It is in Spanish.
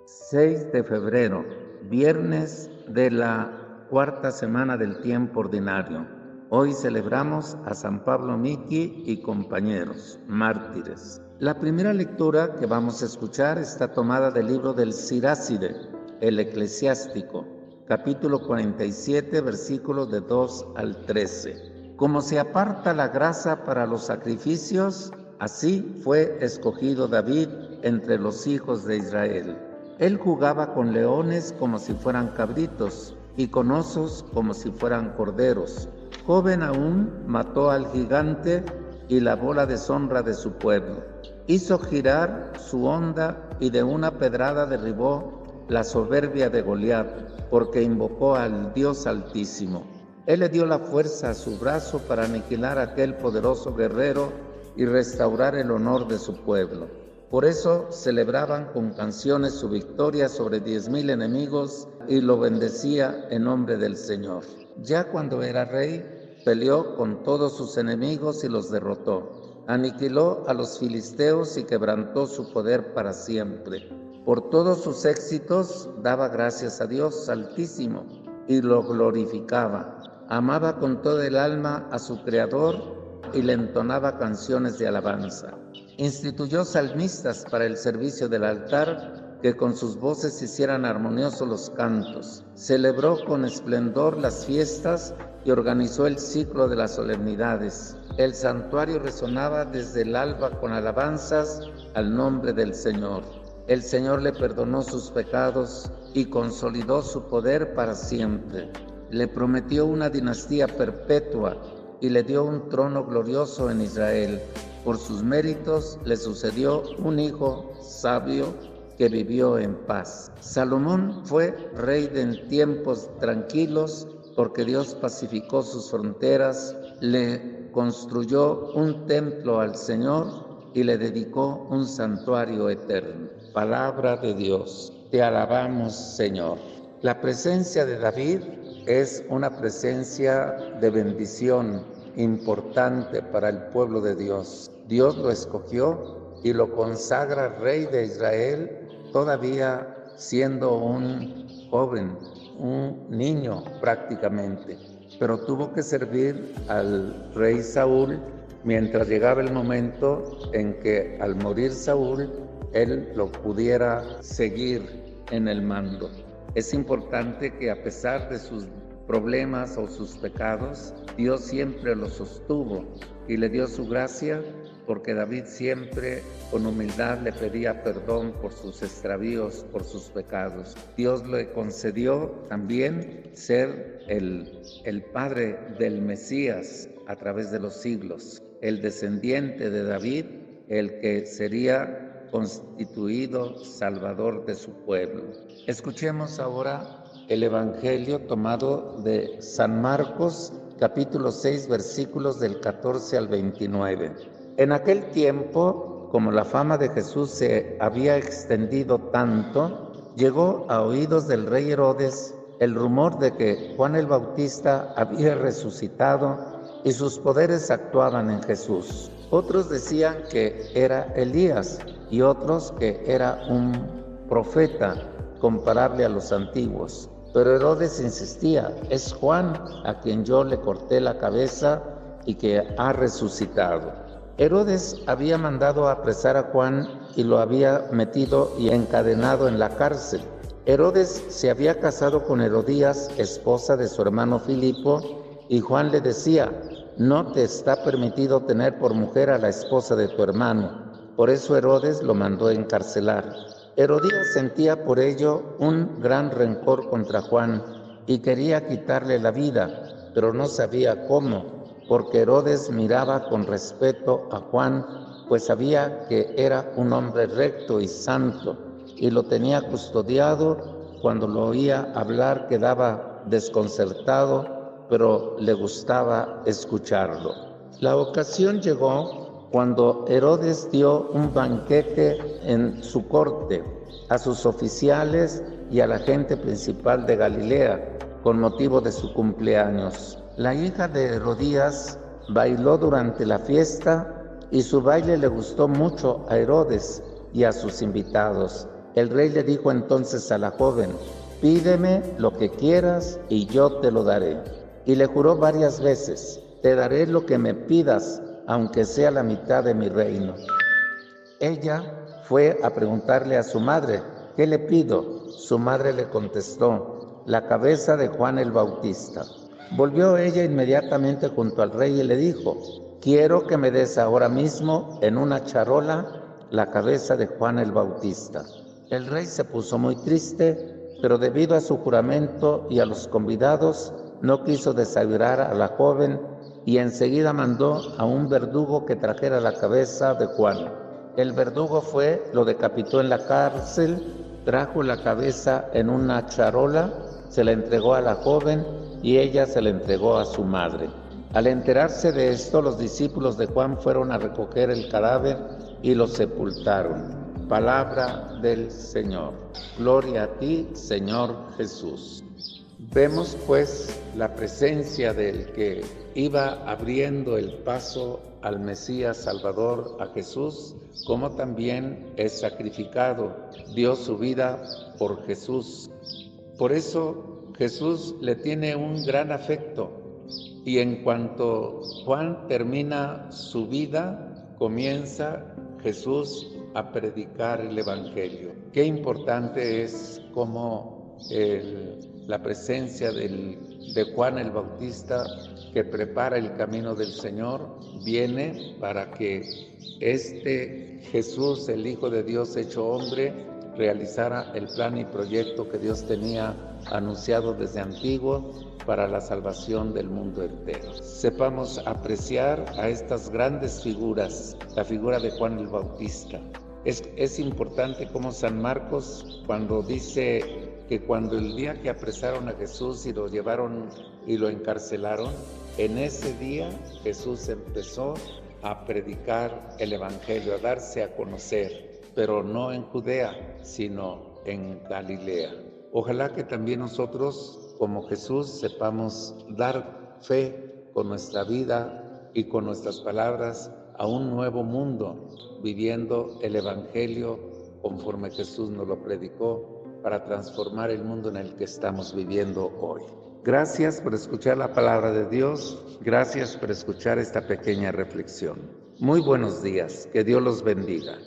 6 de febrero, viernes de la cuarta semana del tiempo ordinario. Hoy celebramos a San Pablo Miki y compañeros, mártires. La primera lectura que vamos a escuchar está tomada del libro del Siráside, el Eclesiástico, capítulo 47, versículos de 2 al 13. Como se aparta la grasa para los sacrificios, así fue escogido David entre los hijos de Israel. Él jugaba con leones como si fueran cabritos y con osos como si fueran corderos. Joven aún, mató al gigante y lavó la deshonra de su pueblo. Hizo girar su honda y de una pedrada derribó la soberbia de Goliat, porque invocó al Dios Altísimo. Él le dio la fuerza a su brazo para aniquilar a aquel poderoso guerrero y restaurar el honor de su pueblo. Por eso celebraban con canciones su victoria sobre 10,000 enemigos y lo bendecía en nombre del Señor. Ya cuando era rey, peleó con todos sus enemigos y los derrotó. Aniquiló a los filisteos y quebrantó su poder para siempre. Por todos sus éxitos daba gracias a Dios Altísimo y lo glorificaba. Amaba con toda el alma a su Creador y le entonaba canciones de alabanza. Instituyó salmistas para el servicio del altar, que con sus voces hicieran armoniosos los cantos. Celebró con esplendor las fiestas y organizó el ciclo de las solemnidades. El santuario resonaba desde el alba con alabanzas al nombre del Señor. El Señor le perdonó sus pecados y consolidó su poder para siempre. Le prometió una dinastía perpetua y le dio un trono glorioso en Israel. Por sus méritos le sucedió un hijo sabio que vivió en paz. Salomón fue rey en tiempos tranquilos porque Dios pacificó sus fronteras, le construyó un templo al Señor y le dedicó un santuario eterno. Palabra de Dios. Te alabamos, Señor. La presencia de David es una presencia de bendición importante para el pueblo de Dios. Dios lo escogió y lo consagra rey de Israel, todavía siendo un joven, un niño prácticamente, pero tuvo que servir al rey Saúl mientras llegaba el momento en que al morir Saúl, él lo pudiera seguir en el mando. Es importante que a pesar de sus problemas o sus pecados, Dios siempre lo sostuvo y le dio su gracia, porque David siempre con humildad le pedía perdón por sus extravíos, por sus pecados. Dios le concedió también ser el padre del Mesías a través de los siglos, el descendiente de David, el que sería constituido Salvador de su pueblo. Escuchemos ahora el Evangelio tomado de San Marcos, capítulo 6, versículos del 14 al 29. En aquel tiempo, como la fama de Jesús se había extendido tanto, llegó a oídos del rey Herodes el rumor de que Juan el Bautista había resucitado y sus poderes actuaban en Jesús. Otros decían que era Elías y otros que era un profeta comparable a los antiguos. Pero Herodes insistía: es Juan a quien yo le corté la cabeza y que ha resucitado. Herodes había mandado apresar a Juan y lo había metido y encadenado en la cárcel. Herodes se había casado con Herodías, esposa de su hermano Filipo, y Juan le decía: no te está permitido tener por mujer a la esposa de tu hermano. Por eso Herodes lo mandó encarcelar. Herodías sentía por ello un gran rencor contra Juan y quería quitarle la vida, pero no sabía cómo, porque Herodes miraba con respeto a Juan, pues sabía que era un hombre recto y santo, y lo tenía custodiado. Cuando lo oía hablar quedaba desconcertado, pero le gustaba escucharlo. La ocasión llegó cuando Herodes dio un banquete en su corte a sus oficiales y a la gente principal de Galilea con motivo de su cumpleaños. La hija de Herodías bailó durante la fiesta y su baile le gustó mucho a Herodes y a sus invitados. El rey le dijo entonces a la joven: pídeme lo que quieras y yo te lo daré. Y le juró varias veces: te daré lo que me pidas, aunque sea la mitad de mi reino. Ella fue a preguntarle a su madre: ¿qué le pido? Su madre le contestó: la cabeza de Juan el Bautista. Volvió ella inmediatamente junto al rey y le dijo: quiero que me des ahora mismo en una charola la cabeza de Juan el Bautista. El rey se puso muy triste, pero debido a su juramento y a los convidados, no quiso desayunar a la joven y enseguida mandó a un verdugo que trajera la cabeza de Juan. El verdugo fue, lo decapitó en la cárcel, trajo la cabeza en una charola, se la entregó a la joven y ella se la entregó a su madre. Al enterarse de esto, los discípulos de Juan fueron a recoger el cadáver y lo sepultaron. Palabra del Señor. Gloria a ti, Señor Jesús. Vemos pues la presencia del que iba abriendo el paso al Mesías Salvador, a Jesús, como también es sacrificado, dio su vida por Jesús. Por eso Jesús le tiene un gran afecto y en cuanto Juan termina su vida, comienza Jesús a predicar el Evangelio. Qué importante es cómo la presencia de Juan el Bautista, que prepara el camino del Señor, viene para que este Jesús, el Hijo de Dios hecho hombre, realizara el plan y proyecto que Dios tenía anunciado desde antiguo para la salvación del mundo entero. Sepamos apreciar a estas grandes figuras, la figura de Juan el Bautista. Es importante como San Marcos, cuando dice que cuando el día que apresaron a Jesús y lo llevaron y lo encarcelaron, en ese día Jesús empezó a predicar el Evangelio, a darse a conocer, pero no en Judea, sino en Galilea. Ojalá que también nosotros, como Jesús, sepamos dar fe con nuestra vida y con nuestras palabras a un nuevo mundo, viviendo el Evangelio conforme Jesús nos lo predicó, para transformar el mundo en el que estamos viviendo hoy. Gracias por escuchar la palabra de Dios, gracias por escuchar esta pequeña reflexión. Muy buenos días, que Dios los bendiga.